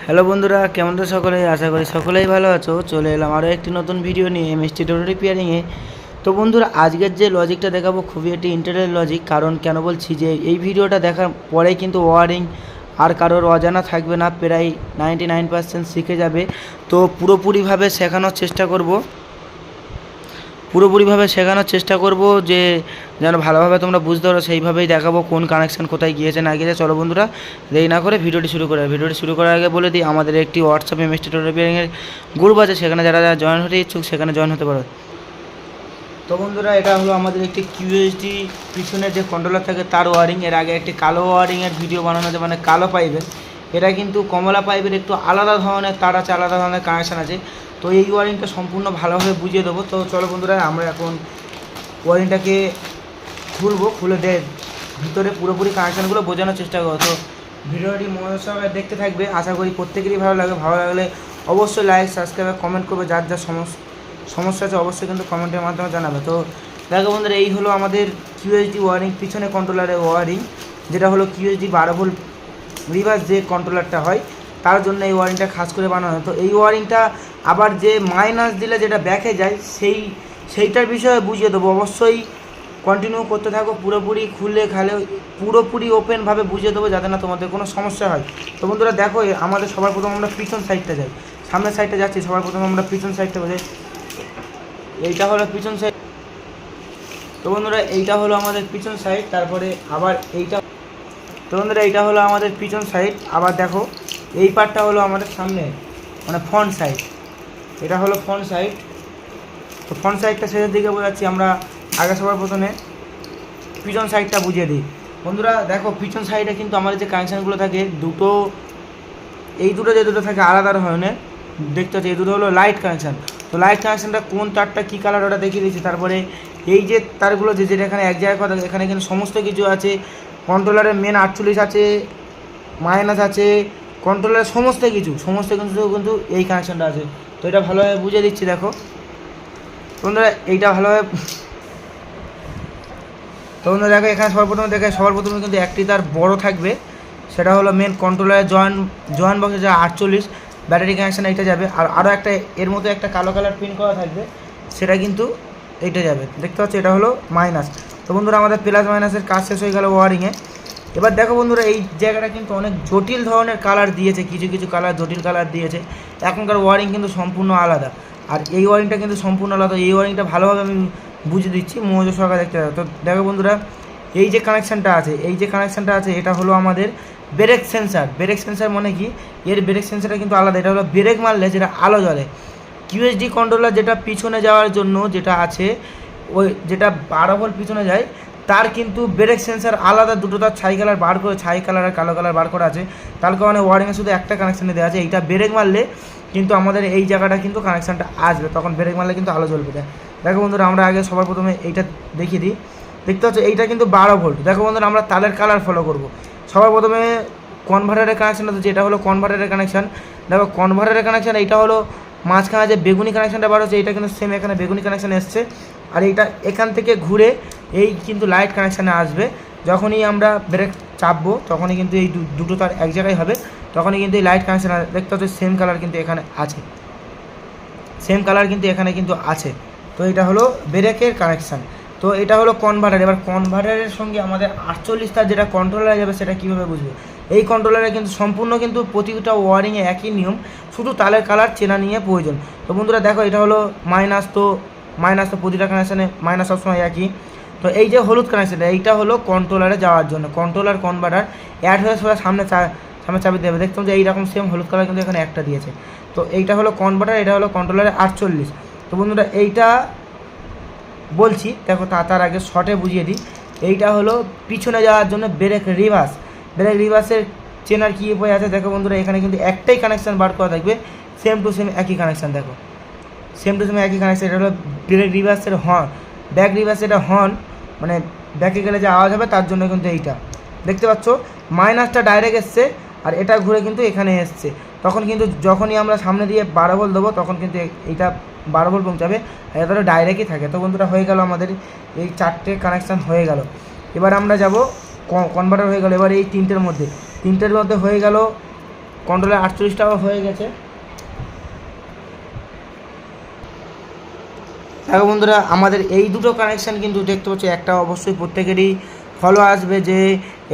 Hello বন্ধুরা, কেমন তো সকলেই? আশা করি সকলেই ভালো আছো। চলে এলাম আরও একটি নতুন ভিডিও নিয়ে এমএসটি টোটো রিপেয়ারিংয়ে। তো বন্ধুরা, আজকের যে লজিকটা দেখাবো খুবই একটি ইন্টারেস্টেড লজিক। কারণ কেন বলছি যে এই ভিডিওটা দেখার পরেই কিন্তু ওয়ারিং আর কারোর অজানা থাকবে না, প্রায় 99% শিখে যাবে। তো পুরোপুরিভাবে শেখানোর চেষ্টা করব যে যেন ভালোভাবে তোমরা বুঝতে পারো, সেইভাবেই দেখাবো কোন কানেকশান কোথায় গিয়েছে না গিয়েছে। চলো বন্ধুরা, দেরি না করে ভিডিওটি শুরু করার আগে বলে দিই, আমাদের একটি হোয়াটসঅ্যাপ এমএসটি টোটো রিপেয়ারিংয়ের গ্রুপ আছে, সেখানে যারা যারা জয়েন হতে ইচ্ছুক সেখানে জয়েন হতে পারো। তো বন্ধুরা, এটা হলো আমাদের একটি কিউএসডি পিছনে যে কন্ট্রোলার থাকে তার ওয়ারিং। এর আগে একটি কালো ওয়ারিংয়ের ভিডিও বানানো আছে, মানে কালো পাইপের। এটা কিন্তু কমলা পাইপের একটু আলাদা ধরনের তার আছে, আলাদা ধরনের কানেকশান আছে। তো এই ওয়ারিংটা সম্পূর্ণ ভালোভাবে বুঝিয়ে দেবো। তো চলো বন্ধুরা, আমরা এখন ওয়ারিংটাকে খুলে ভিতরে পুরোপুরি কানেকশানগুলো বোঝানোর চেষ্টা করো। তো ভিডিওটি মনোযোগ সহকারে দেখতে থাকবে, আশা করি প্রত্যেকেরই ভালো লাগলে অবশ্যই লাইক, সাবস্ক্রাইব, কমেন্ট করবে। যার যা সমস্যা আছে অবশ্যই কিন্তু কমেন্টের মাধ্যমে জানাবে। তো দেখো বন্ধুরা, এই হলো আমাদের কিউএসডি ওয়ারিং, পিছনে কন্ট্রোলারের ওয়ারিং, যেটা হলো কিউএসডি 12 ভোল্ট রিভার্স যে কন্ট্রোলারটা হয় তার জন্য এই ওয়ারিংটা খাস করে বানানো হয়। তো এই ওয়ারিংটা আবার যে মাইনাস দিলে যেটা ব্যাকে যায় সেইটার বিষয়ে বুঝিয়ে দেবো। অবশ্যই কন্টিনিউ করতে থাকো, পুরোপুরি ওপেনভাবে বুঝিয়ে দেবো, যাতে না তোমাদের কোনো সমস্যা হয়। তো বন্ধুরা দেখো, আমাদের সবার প্রথম আমরা পিছন সাইডটা যাই, সামনের সাইডটা যাচ্ছি। সবার প্রথম আমরা পিছন সাইডটা বোঝাই, এইটা হলো পিছন সাইড। তো বন্ধুরা, এইটা হলো আমাদের পিছন সাইড, তারপরে আবার এইটা। তো বন্ধুরা, এইটা হলো আমাদের পিছন সাইড। আবার দেখো, এই পার্টটা হলো আমাদের সামনে, মানে ফ্রন্ট সাইড। এটা হলো ফ্রন্ট সাইড। তো ফ্রন্ট সাইডটা শেষের দিকে বোঝাচ্ছি আমরা। আগে সবার প্রথমে পিছন সাইডটা বুঝিয়ে দিই। বন্ধুরা দেখো, পিছন সাইডে কিন্তু আমাদের যে কানেকশানগুলো থাকে এই দুটো থাকে আলাদা ধরনের, দেখতে হচ্ছে। এই দুটো হলো লাইট কানেকশান। তো লাইট কানেকশানটা কোন তারটা কী কালার ওটা দেখিয়ে দিচ্ছি। তারপরে এই যে তারগুলো যেটা এখানে এক জায়গায় কথা, এখানে কিন্তু সমস্ত কিছু আছে। কন্ট্রোলারের মেন 48 আছে, মাইনাস আছে, কন্ট্রোলারের সমস্ত কিছু কিন্তু এই কানেকশানটা আছে। তো এটা ভালোভাবে বুঝিয়ে দিচ্ছি। দেখো বন্ধুরা, এইটা ভালোভাবে তো বন্ধুরা দেখো, এখানে সবার প্রথমে কিন্তু একটি তার বড় থাকবে, সেটা হলো মেন কন্ট্রোলারের জয়েন বক্সে যা 48 ব্যাটারি কানেকশান, এইটা যাবে। আর আরও একটা এর মধ্যে একটা কালো কালার প্রিন্ট করা থাকবে, সেটা কিন্তু এইটা যাবে, দেখতে পাচ্ছ। এটা হলো মাইনাস। তো বন্ধুরা, আমাদের প্লাস মাইনাসের কাজ শেষ হয়ে গেল ওয়ারিংয়ে। এবার দেখো বন্ধুরা, এই জায়গাটা কিন্তু অনেক জটিল ধরনের কালার দিয়েছে, কিছু কালার জটিল কালার দিয়েছে। এখনকার ওয়ারিং কিন্তু সম্পূর্ণ আলাদা, আর এই ওয়ারিংটা কিন্তু সম্পূর্ণ আলাদা। এই ওয়ারিংটা ভালোভাবে আমি বুঝিয়ে দিচ্ছি, মনোযোগ সহকারে দেখতে হবে। তো দেখো বন্ধুরা, এই যে কানেকশানটা আছে এটা হলো আমাদের ব্রেক সেন্সার। মানে কি, এর ব্রেক সেন্সারটা কিন্তু আলাদা। এটা হলো ব্রেক মারলে যেটা আলো জ্বলে। কিউএসডি কন্ট্রোলার যেটা পিছনে যাওয়ার জন্য যেটা আছে, ওই যেটা 12 ভোল্ট পিছনে যায়, তার কিন্তু ব্রেক সেন্সার আলাদা। দুটো তার ছাই কালার আর কালো কালার বার করা আছে। তার কারণে ওয়ারিংয়ে শুধু একটা কানেকশানে দেওয়া আছে। এইটা ব্রেক মারলে কিন্তু আমাদের এই জায়গাটা কিন্তু কানেকশানটা আসবে, তখন ব্রেক মারলে কিন্তু আলো জ্বলবে। দেখো বন্ধুরা, আমরা আগে সবার প্রথমে এইটা দেখিয়ে দিই। দেখতে পাচ্ছ, এইটা কিন্তু 12 ভোল্ট। দেখো বন্ধুরা, আমরা তারের কালার ফলো করব। সবার প্রথমে কনভার্টারের কানেকশানটা, যেটা হলো কনভার্টারের কানেকশান। দেখো, কনভার্টারের কানেকশান এইটা হলো মাঝখানে যে বেগুনি কানেকশানটা বার হচ্ছে, এইটা কিন্তু সেম এখানে বেগুনি কানেকশান এসছে। আর এইটা এখান থেকে ঘুরে এই কিন্তু লাইট কানেকশানে আসবে। যখনই আমরা ব্রেক চাপবো তখনই কিন্তু এই দুটো তার এক জায়গায় হবে, তখনই কিন্তু এই লাইট কানেকশান। দেখতে হচ্ছে সেম কালার কিন্তু এখানে আছে, তো এটা হলো ব্রেকের কানেকশান। তো এটা হলো কনভার্টার। এবার কনভার্টারের সঙ্গে আমাদের 48 তার যেটা কন্ট্রোলারে যাবে, সেটা কীভাবে বুঝবো? এই কন্ট্রোলারে কিন্তু সম্পূর্ণ কিন্তু প্রতিটা ওয়ারিংয়ে একই নিয়ম, শুধু তারের কালার চেনা নিয়ে প্রয়োজন। তো বন্ধুরা দেখো, এটা হলো মাইনাস। তো প্রতিটা কানেকশানে মাইনাস সবসময় একই। তো এই যে হলুদ কানেকশানটা, এইটা হলো কন্ট্রোলারে যাওয়ার জন্য। কন্ট্রোলার কনভার্টার অ্যাড হয়ে সোজা সামনে চাবি দেবে। দেখতাম যে এইরকম সেম হলুদ কালার কিন্তু এখানে একটা দিয়েছে। তো এইটা হলো কনভার্টার, এটা হলো কন্ট্রোলারে 48। তো বন্ধুরা, এইটা বলছি, দেখো তার আগে শর্টে বুঝিয়ে দিই। এইটা হলো পিছনে যাওয়ার জন্য ব্রেক রিভার্সের চেনার কী উপায় আছে? দেখো বন্ধুরা, এখানে কিন্তু একটাই কানেকশান বার করা থাকবে, সেম টু সেম একই কানেকশান। দেখো, সেম টু সেম একই কানেকশান। এটা হলো ব্রেক রিভার্সের হর্ন, ব্যাক রিভার্স। এটা হর্ন, মানে ব্যাকে গেলে যে আওয়াজ হবে তার জন্য কিন্তু এইটা দেখতে পাচ্ছ। মাইনাসটা ডাইরেক্ট এসছে, আর এটা ঘুরে কিন্তু এখানে এসছে। তখন কিন্তু যখনই আমরা সামনে দিয়ে 12 ভোল্ট দেবো, তখন কিন্তু এইটা 12 ভোল্ট পৌঁছাবে, আর এটা তো ডাইরেক্টই থাকে। তো বন্ধুরা, হয়ে গেল আমাদের এই 4টে কানেকশান হয়ে গেল। এবার আমরা যাব কনভার্টার হয়ে গেল। এবার এই তিনটের মধ্যে হয়ে গেল কন্ট্রোলার 48টাও হয়ে গেছে। দেখো বন্ধুরা, আমাদের এই দুটো কানেকশান কিন্তু দেখতে পাচ্ছি, একটা অবশ্যই প্রত্যেকেরই ফলো আসবে যে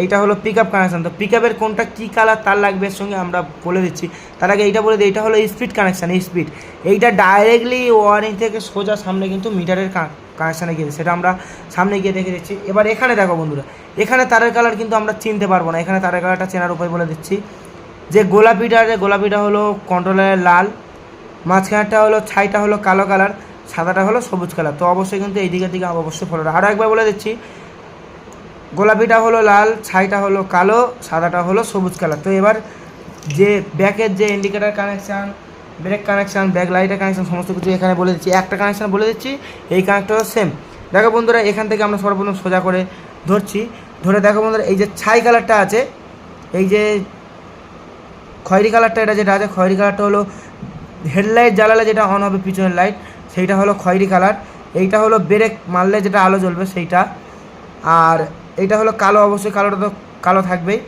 এইটা হলো পিক আপ কানেকশান। তো পিক আপের কোনটা কী কালার তার লাগবে এর সঙ্গে আমরা বলে দিচ্ছি। তার আগে এইটা বলে দিই, এইটা হলো স্পিড কানেকশান। স্পিড এইটা ডাইরেক্টলি ওয়ারিং থেকে সোজা সামনে কিন্তু মিটারের কানেকশানে গিয়েছে, সেটা আমরা সামনে গিয়ে দেখে দিচ্ছি। এবার এখানে দেখো বন্ধুরা, এখানে তারের কালার কিন্তু আমরা চিনতে পারবো না। এখানে তারের কালারটা চেনার উপায় বলে দিচ্ছি, যে গোলাপিটা হলো কন্ট্রোলারের লাল, মাঝখানেরটা হলো ছাইটা হলো কালো কালার, সাদাটা হলো সবুজ কালার। তো অবশ্যই কিন্তু এই দিকের দিকে অবশ্যই ফলো। আরও একবার বলে দিচ্ছি, গোলাপিটা হলো লাল, ছাইটা হলো কালো, সাদাটা হলো সবুজ কালার। তো এবার যে ব্যাকের যে indicator connection, brake connection, back লাইটের কানেকশান, সমস্ত কিছু এখানে বলে দিচ্ছি। একটা কানেকশান বলে দিচ্ছি, এই কানেক্টরও সেম। দেখো বন্ধুরা, এখান থেকে আমরা সর্বপ্রথম সোজা করে ধরছি। ধরে দেখো বন্ধুরা, এই যে ছাই কালারটা আছে, এই যে খয়েরি কালারটা, এটা যেটা আছে খয়েরি কালারটা হলো হেডলাইট জ্বালালে যেটা অন হবে পিছনের লাইট, সেইটা হলো খয়েরি কালার। এইটা হলো ব্রেক মারলে যেটা আলো জ্বলবে সেইটা। আর এইটা হলো কালো, অবশ্যই কালোটা তো কালো থাকবেই।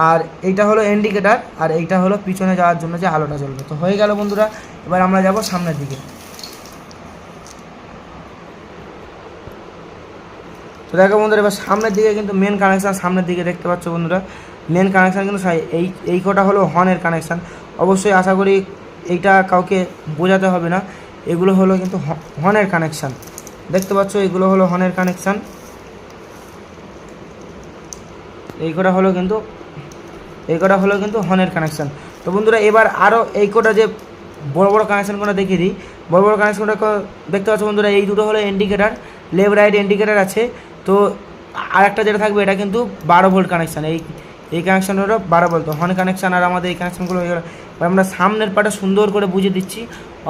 আর এইটা হলো ইন্ডিকেটার, আর এইটা হলো পিছনে যাওয়ার জন্য যে আলোটা জ্বলবে। তো হয়ে গেল বন্ধুরা, এবার আমরা যাব সামনের দিকে। তো দেখো বন্ধুরা, এবার সামনের দিকে কিন্তু মেন কানেকশান সামনের দিকে দেখতে পাচ্ছ বন্ধুরা। মেন কানেকশান কিন্তু এই কটা হলো হর্নের কানেকশান। অবশ্যই আশা করি এইটা কাউকে বোঝাতে হবে না, এগুলো হলো কিন্তু হর্নের কানেকশান। দেখতে পাচ্ছ, এগুলো হলো হর্নের কানেকশান। এই কটা হলো কিন্তু হর্নের কানেকশান। তো বন্ধুরা, এবার আরও এই কটা যে বড় বড় কানেকশানগুলো দেখিয়ে দিই। বড় বড় কানেকশানটা দেখতে পাচ্ছ বন্ধুরা, এই দুটো হলো ইন্ডিকেটার, লেফট রাইট ইন্ডিকেটার আছে। তো আরেকটা যেটা থাকবে এটা কিন্তু 12 ভোল্ট কানেকশান। এই কানেকশান হলো 12 ভোল্ট। তো হর্ন কানেকশান আর আমাদের এই কানেকশানগুলো আমরা সামনের পাটা সুন্দর করে বুঝিয়ে দিচ্ছি।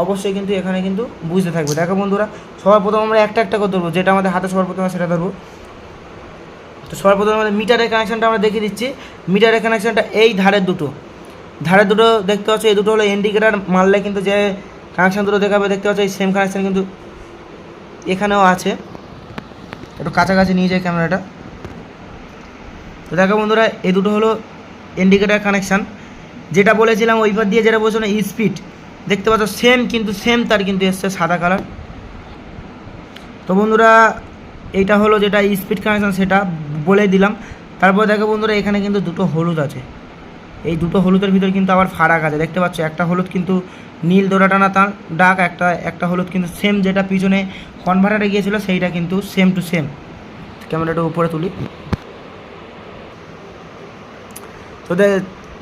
অবশ্যই কিন্তু এখানে কিন্তু বুঝতে থাকবে। দেখো বন্ধুরা, সবার প্রথম আমরা একটা করে ধরবো, যেটা আমাদের হাতে সবার প্রথমে সেটা ধরবো। তো সর্বপ্রথম আমাদের মিটারের কানেকশানটা আমরা দেখিয়ে দিচ্ছি। মিটারের কানেকশানটা এই ধারের দুটো দেখতে পাচ্ছ, এই দুটো হলো ইন্ডিকেটার মারলে কিন্তু যে কানেকশান দুটো দেখাবে, দেখতে পাচ্ছ এই সেম কানেকশান কিন্তু এখানেও আছে। একটু কাছাকাছি নিয়ে যায় ক্যামেরাটা। তো দেখো বন্ধুরা, এই দুটো হলো ইন্ডিকেটার কানেকশান। যেটা বলেছিলাম ওইবার দিয়ে, যেটা বলছো না স্পিড, দেখতে পাচ্ছ সেম, কিন্তু সেম তার কিন্তু এসছে সাদা কালার। তো বন্ধুরা, এইটা হলো যেটা স্পিড কানেকশান, সেটা বলে দিলাম। তারপর দেখো বন্ধুরা, এখানে কিন্তু দুটো হলুদ আছে। এই দুটো হলুদের ভিতর কিন্তু আবার ফারাক আছে। দেখতে পাচ্ছ, একটা হলুদ কিন্তু নীল দোড়াটানা তার ডাক, একটা হলুদ কিন্তু সেম, যেটা পিছনে কনভার্টারে গিয়েছিলো সেইটা কিন্তু সেম টু সেম। ক্যামেরাটা উপরে তুলি। তো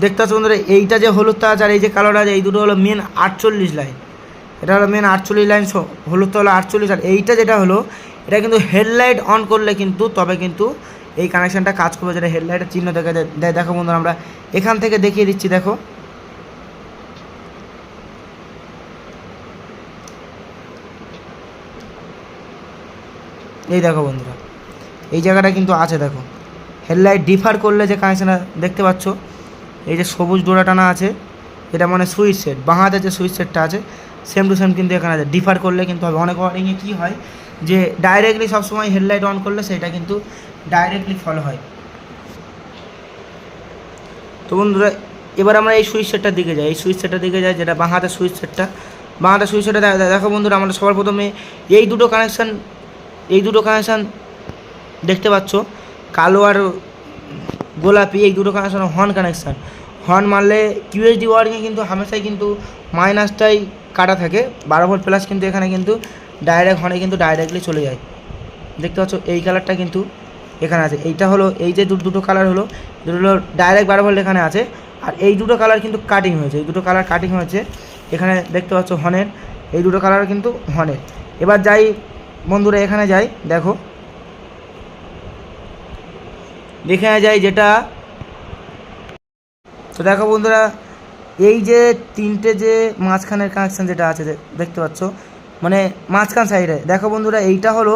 দেখতে পাচ্ছ বন্ধুরা, এইটা যে হলুদটা আছে আর এই যে কালোটা আছে, এই দুটো হলো মেন 48 লাইন। এটা হলো মেন 48 লাইন, হলুদটা হলো 48। আর এইটা যেটা হলো, এটা কিন্তু হেডলাইট অন করলে কিন্তু তবে কিন্তু এই কানেকশানটা কাজ করবে, যেটা হেডলাইটের চিহ্ন দেখা দেয়। দেখো বন্ধুরা, আমরা এখান থেকে দেখিয়ে দিচ্ছি। দেখো, এই দেখো বন্ধুরা, এই জায়গাটা কিন্তু আছে। দেখো, হেডলাইট ডিফার করলে যে কানেকশানটা দেখতে পাচ্ছ, এই যে সবুজ ডোরা টানা আছে, এটা মানে সুইচ সেট, বাঁ হাতে যে সুইচ সেটটা আছে সেম টু সেম কিন্তু এখানে আছে। ডিফার করলে কিন্তু হবে। অনেক ওয়ারিংয়ে কী হয় যে ডাইরেক্টলি সবসময় হেডলাইট অন করলে সেটা কিন্তু ডাইরেক্টলি ফলো হয়। তো বন্ধুরা, এবার আমরা এই সুইচ সেটটার দিকে যাই। যেটা বাঁ হাতের সুইচ সেটটা। দেখো বন্ধুরা, আমরা সবার প্রথমে এই দুটো কানেকশান দেখতে পাচ্ছ, কালো আর গোলাপি, এই দুটো কানেকশান হর্ন কানেকশান। হর্ন মারলে কিউএসডি ওয়ারিংয়ে কিন্তু হামেশাই কিন্তু মাইনাসটাই কাটা থাকে, 12 ভোল্ট প্লাস কিন্তু এখানে কিন্তু ডাইরেক্ট হর্নে কিন্তু ডাইরেক্টলি চলে যায়। দেখতে পাচ্ছ, এই কালারটা কিন্তু এখানে আছে। এইটা হলো, এই যে দুটো কালার হলো, ডাইরেক্ট 12 ভোল্ট এখানে আছে। আর এই দুটো কালার কিন্তু কাটিং হয়েছে, এখানে দেখতে পাচ্ছ হর্নের, এই দুটো কালার কিন্তু হর্নের। এবার যাই বন্ধুরা, এখানে যাই। দেখো, এখানে যাই যেটা। তো দেখো বন্ধুরা, এই যে তিনটে যে মাঝখানের কানেকশান যেটা আছে দেখতে পাচ্ছ, মানে মাঝখান সাইডে। দেখো বন্ধুরা, এইটা হলো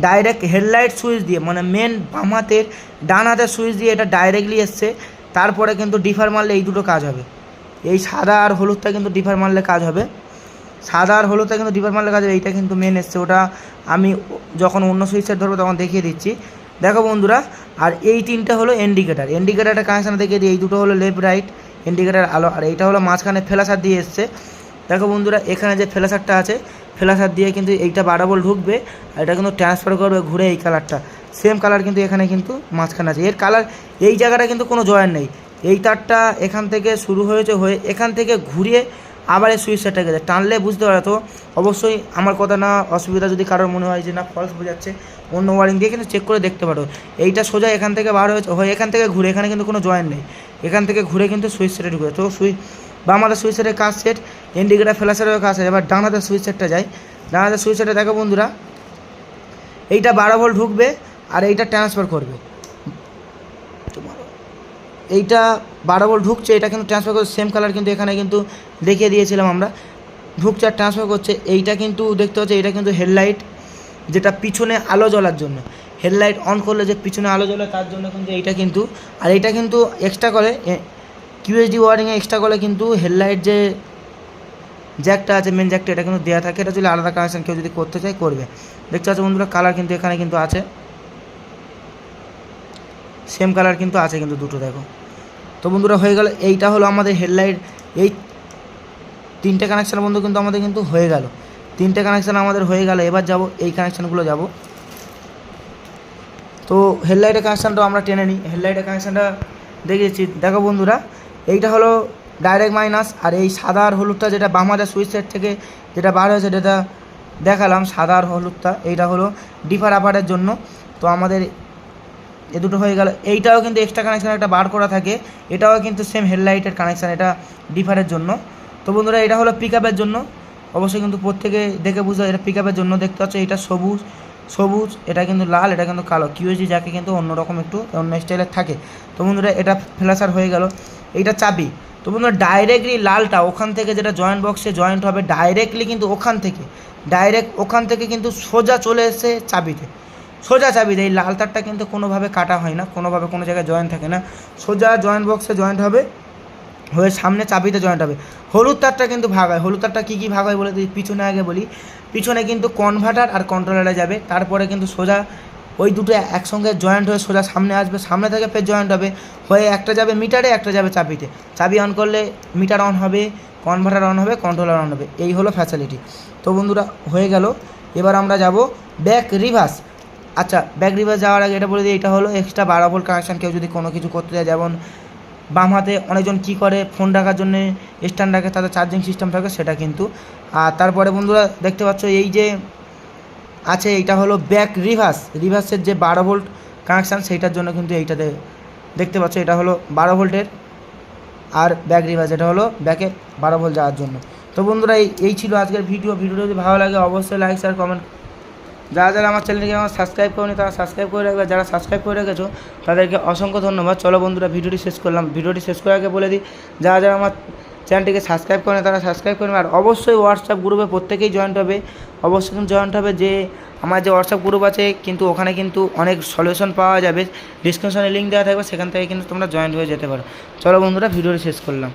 ডাইরেক্ট হেডলাইট সুইচ দিয়ে, মানে মেন বাম হাতের ডান হাতের সুইচ দিয়ে এটা ডাইরেক্টলি এসছে। তারপরে কিন্তু ডিফার মারলে এই দুটো কাজ হবে। এই সাদা আর হলুদটা কিন্তু ডিফার মারলে কাজ হবে। এইটা কিন্তু মেন এসছে, ওটা আমি যখন অন্য সুইচের ধরবো তখন দেখিয়ে দিচ্ছি। দেখো বন্ধুরা, আর এই তিনটা হলো ইন্ডিকেটারটা কানেকশান দেখিয়ে দিই। এই দুটো হলো লেফট রাইট ইন্ডিকেটার আলো। আর এইটা হলো মাঝখানে ফ্ল্যাশার দিয়ে এসছে। দেখো বন্ধুরা, এখানে যে ফ্ল্যাশারটা আছে, ফ্ল্যাশার দিয়ে কিন্তু এইটা 12 ভোল্ট ঢুকবে, আর এটা কিন্তু ট্রান্সফার করবে ঘুরে এই কালারটা। সেম কালার কিন্তু এখানে কিন্তু মাঝখানে আছে। এর কালার এই জায়গাটা কিন্তু কোনো জয়েন নেই। এই তারটা এখান থেকে শুরু হয়েছে, হয়ে এখান থেকে ঘুরিয়ে আবার এই সুইচ সেটটা গেছে, টানলে বুঝতে পারো। তো অবশ্যই আমার কথা না অসুবিধা যদি কারোর মনে হয় যে না ফলস বোঝাচ্ছে, অন্য ওয়ারিং দিয়ে কিন্তু চেক করে দেখতে পারো। এইটা সোজা এখান থেকে বার হয়েছে, হয়ে এখান থেকে ঘুরে, এখানে কিন্তু কোনো জয়েন নেই, এখান থেকে ঘুরে কিন্তু সুইচ সেটে ঢুকে। তো বাম হাতের সুইচ সেটের কাজ সেট, ইন্ডিকেটার ফ্ল্যাশারের কাজ সেট। এবার ডান হাতের সুইচ সেটটা যায়। ডান হাতের সুইচ সেটে দেখো বন্ধুরা, এইটা 12 ভোল্ট ঢুকবে আর এইটা ট্রান্সফার করবে। এইটা 12 ভোল্ট ঢুকছে, এটা কিন্তু ট্রান্সফার করছে। সেম কালার কিন্তু এখানে কিন্তু দেখিয়ে দিয়েছিলাম আমরা, ঢুকছে আর ট্রান্সফার করছে। এইটা কিন্তু দেখতে হচ্ছে, এটা কিন্তু হেডলাইট, যেটা পিছনে আলো জ্বলার জন্য। হেডলাইট অন করলে যে পিছনে আলো জ্বলে তার জন্য কিন্তু এইটা কিন্তু। আর এইটা কিন্তু এক্সট্রা করে কিউএসডি ওয়ারিংয়ে এক্সট্রা করে কিন্তু হেডলাইট যে জ্যাকটা আছে, মেন জ্যাকটা, এটা কিন্তু দেওয়া থাকে। এটা যদি আলাদা কানেকশান কেউ যদি করতে চায় করবে। দেখতে পাচ্ছ বন্ধুরা, কালার কিন্তু এখানে কিন্তু আছে, সেম কালার কিন্তু আছে কিন্তু দুটো। দেখো তো বন্ধুরা, হয়ে গেল। এইটা হলো আমাদের হেডলাইট। এই 3টে কানেকশান বন্ধু কিন্তু আমাদের কিন্তু হয়ে গেল। 3টে কানেকশান আমাদের হয়ে গেল। এবার যাব এই কানেকশানগুলো যাব। তো হেডলাইটের কানেকশানটাও আমরা টেনে নিই। হেডলাইটের কানেকশানটা দেখিয়েছি। দেখো বন্ধুরা, এইটা হলো ডাইরেক্ট মাইনাস, আর এই সাদা আর হলুদটা যেটা বাম হাতের সুইচ সেট থেকে যেটা বার হয়েছে, যেটা দেখালাম সাদা আর হলুদটা, এইটা হলো ডিফার আপারের জন্য। তো আমাদের এ দুটো হয়ে গেল। এইটাও কিন্তু এক্সট্রা কানেকশান একটা বার করা থাকে, এটাও কিন্তু সেম হেডলাইটের কানেকশান, এটা ডিফারের জন্য। তো বন্ধুরা, এটা হলো পিক আপের জন্য। অবশ্যই কিন্তু প্রত্যেকে দেখে বুঝতে, এটা পিক আপের জন্য। দেখতে পাচ্ছ এটা সবুজ সবুজ, এটা কিন্তু লাল, এটা কিন্তু কালো। কিউএসডি যাকে কিন্তু অন্যরকম একটু অন্য স্টাইলের থাকে। তো বন্ধুরা, এটা ফ্ল্যাশার হয়ে গেল। এইটা চাবি। তো বন্ধুরা, ডাইরেক্টলি লালটা ওখান থেকে যেটা জয়েন্ট বক্সে জয়েন্ট হবে, ডাইরেক্টলি কিন্তু ওখান থেকে কিন্তু সোজা চলে এসে চাবিতে, সোজা চাবিতে। এই লাল তারটা কিন্তু কোনোভাবে কাটা হয় না, কোনোভাবে কোনো জায়গায় জয়েন্ট থাকে না, সোজা জয়েন্ট বক্সে জয়েন্ট হবে, হয়ে সামনে চাবিতে জয়েন্ট হবে। হলুদ তারটা কিন্তু ভাগ হয়। হলুদ তারটা কী ভাগ হয় বলে পিছনে আগে বলি। পিছনে কিন্তু কনভার্টার আর কন্ট্রোলারে যাবে, তারপরে কিন্তু সোজা ওই দুটো একসঙ্গে জয়েন্ট হয়ে সোজা সামনে আসবে, সামনে থেকে ফের জয়েন্ট হবে, হয়ে একটা যাবে মিটারে, একটা যাবে চাবিতে। চাবি অন করলে মিটার অন হবে, কনভার্টার অন হবে, কন্ট্রোলার অন হবে। এই হলো ফ্যাসিলিটি। তো বন্ধুরা, হয়ে গেল। এবার আমরা যাব ব্যাক রিভার্স। আচ্ছা, ব্যাক রিভার্স যাওয়ার আগে এটা বলে দিই, এটা হলো এক্সট্রা 12 ভোল্ট কানেকশান। কেউ যদি কোনো কিছু করতে যায়, যেমন বাম হাতে অনেকজন কী করে ফোন রাখার জন্য স্ট্যান্ড রাখে, তাদের চার্জিং সিস্টেম থাকে, সেটা কিন্তু। আর তারপরে বন্ধুরা দেখতে পাচ্ছ এই যে আছে, এইটা হলো ব্যাক রিভার্সের যে 12 ভোল্ট কানেকশান, সেইটার জন্য কিন্তু এইটাতে দেখতে পাচ্ছ, এটা হলো 12 ভোল্টের। আর ব্যাক রিভার্স এটা হলো ব্যাকে 12 ভোল্ট যাওয়ার জন্য। তো বন্ধুরা, এই ছিল আজকের ভিডিওটা যদি ভালো লাগে অবশ্যই লাইক শেয়ার কমেন্ট। যারা আমার চ্যানেলকে আমার সাবস্ক্রাইব করেনি তারা সাবস্ক্রাইব করে রাখবে, যারা সাবস্ক্রাইব করে রেখেছো তাদেরকে অসংখ্য ধন্যবাদ। চলো বন্ধুরা, ভিডিওটি শেষ করলাম। ভিডিওটি শেষ করার আগে বলে দিই, যারা আমার চ্যানেলটিকে সাবস্ক্রাইব করেন তারা সাবস্ক্রাইব করবে। আর অবশ্যই হোয়াটসঅ্যাপ গ্রুপে প্রত্যেকেই জয়েন্ট হবে, অবশ্যই কিন্তু জয়েন্ট হবে। যে আমার যে হোয়াটসঅ্যাপ গ্রুপ আছে, কিন্তু ওখানে কিন্তু অনেক সলিউশন পাওয়া যাবে, ডিসক্রিপশনে লিঙ্ক দেওয়া থাকবে, সেখান থেকে কিন্তু তোমরা জয়েন্ট হয়ে যেতে পারো। চলো বন্ধুরা, ভিডিওটি শেষ করলাম।